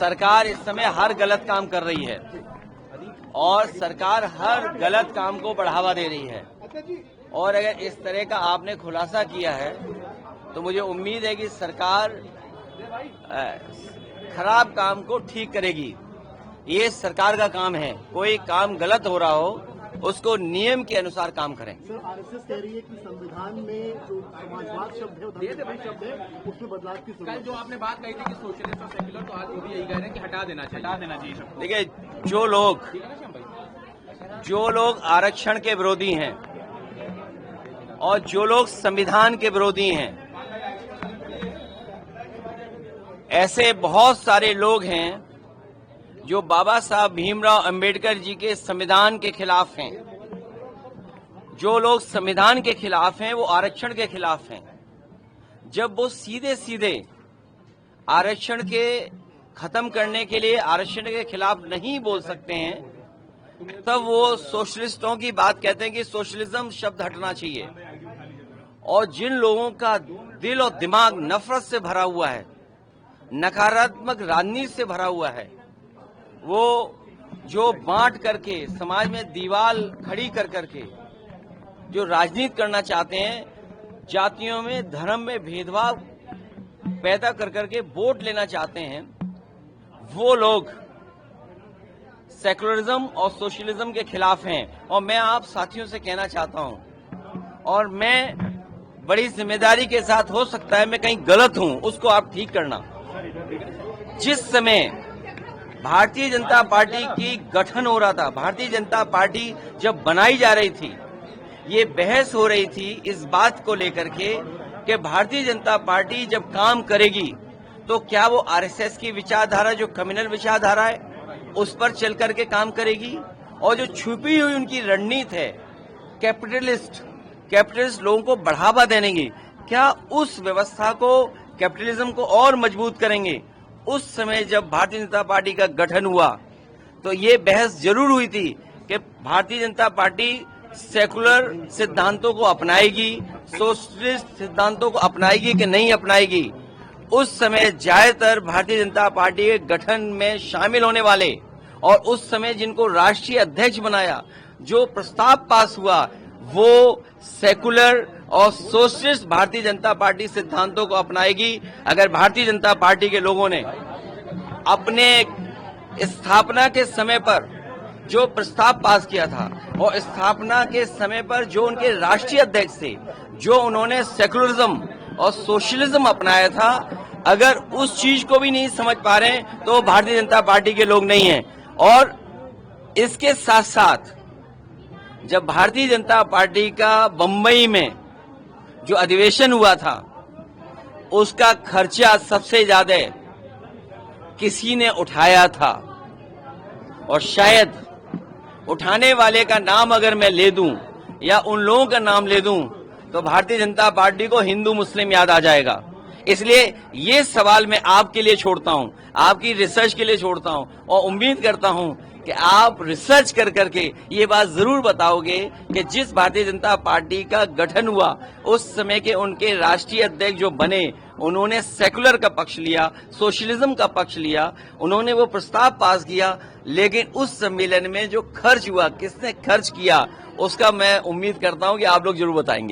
सरकार इस समय हर गलत काम कर रही है और सरकार हर गलत काम को बढ़ावा दे रही है। और अगर इस तरह का आपने खुलासा किया है तो मुझे उम्मीद है कि सरकार खराब काम को ठीक करेगी। ये सरकार का काम है। कोई काम गलत हो रहा हो उसको नियम के अनुसार काम करें। सर, आरएसएस कह रही है कि संविधान में जो समाजवाद शब्द है, धर्मवाद शब्द है, उसमें बदलाव की जरूरत है। कल जो आपने बात कही थी कि सोशलिस्ट और सेक्युलर, तो आज वो भी यही कह रहे हैं कि हटा देना चाहिए देखिए, जो लोग आरक्षण के विरोधी हैं और जो लोग संविधान के विरोधी हैं, ऐसे बहुत सारे लोग हैं जो बाबा साहब भीमराव अंबेडकर जी के संविधान के खिलाफ हैं। जो लोग संविधान के खिलाफ हैं वो आरक्षण के खिलाफ हैं। जब वो सीधे सीधे आरक्षण के खत्म करने के लिए आरक्षण के खिलाफ नहीं बोल सकते हैं, तब वो सोशलिस्टों की बात कहते हैं कि सोशलिज्म शब्द हटना चाहिए। और जिन लोगों का दिल और दिमाग नफरत से भरा हुआ है, नकारात्मक राजनीति से भरा हुआ है, वो जो बांट करके समाज में दीवार खड़ी कर करके जो राजनीति करना चाहते हैं, जातियों में धर्म में भेदभाव पैदा कर करके वोट लेना चाहते हैं, वो लोग सेकुलरिज्म और सोशलिज्म के खिलाफ हैं। और मैं आप साथियों से कहना चाहता हूं, और मैं बड़ी जिम्मेदारी के साथ, हो सकता है मैं कहीं गलत हूं, उसको आप ठीक करना। जिस समय भारतीय जनता पार्टी की गठन हो रहा था, भारतीय जनता पार्टी जब बनाई जा रही थी, ये बहस हो रही थी इस बात को लेकर के कि भारतीय जनता पार्टी जब काम करेगी तो क्या वो आरएसएस की विचारधारा, जो कम्युनल विचारधारा है, उस पर चल करके काम करेगी, और जो छुपी हुई उनकी रणनीति है कैपिटलिस्ट लोगों को बढ़ावा देने की, क्या उस व्यवस्था को, कैपिटलिज्म को और मजबूत करेंगे। उस समय जब भारतीय जनता पार्टी का गठन हुआ तो ये बहस जरूर हुई थी कि भारतीय जनता पार्टी सेकुलर सिद्धांतों को अपनाएगी, सोशलिस्ट सिद्धांतों को अपनाएगी कि नहीं अपनाएगी। उस समय ज्यादातर भारतीय जनता पार्टी के गठन में शामिल होने वाले और उस समय जिनको राष्ट्रीय अध्यक्ष बनाया, जो प्रस्ताव पास हुआ, वो सेकुलर और सोशलिस्ट भारतीय जनता पार्टी सिद्धांतों को अपनाएगी। अगर भारतीय जनता पार्टी के लोगों ने अपने स्थापना के समय पर जो प्रस्ताव पास किया था और स्थापना के समय पर जो उनके राष्ट्रीय अध्यक्ष थे, जो उन्होंने सेकुलरिज्म और सोशलिज्म अपनाया था, अगर उस चीज को भी नहीं समझ पा रहे हैं तो भारतीय जनता पार्टी के लोग नहीं हैं। और इसके साथ साथ जब भारतीय जनता पार्टी का बंबई में जो अधिवेशन हुआ था, उसका खर्चा सबसे ज्यादा किसी ने उठाया था, और शायद उठाने वाले का नाम अगर मैं ले दूं या उन लोगों का नाम ले दूं तो भारतीय जनता पार्टी को हिंदू मुस्लिम याद आ जाएगा। इसलिए ये सवाल मैं आपके लिए छोड़ता हूं, आपकी रिसर्च के लिए छोड़ता हूं, और उम्मीद करता हूं कि आप रिसर्च कर करके ये बात जरूर बताओगे कि जिस भारतीय जनता पार्टी का गठन हुआ उस समय के उनके राष्ट्रीय अध्यक्ष जो बने, उन्होंने सेकुलर का पक्ष लिया, सोशलिज्म का पक्ष लिया, उन्होंने वो प्रस्ताव पास किया, लेकिन उस सम्मेलन में जो खर्च हुआ, किसने खर्च किया, उसका मैं उम्मीद करता हूं कि आप लोग जरूर बताएंगे।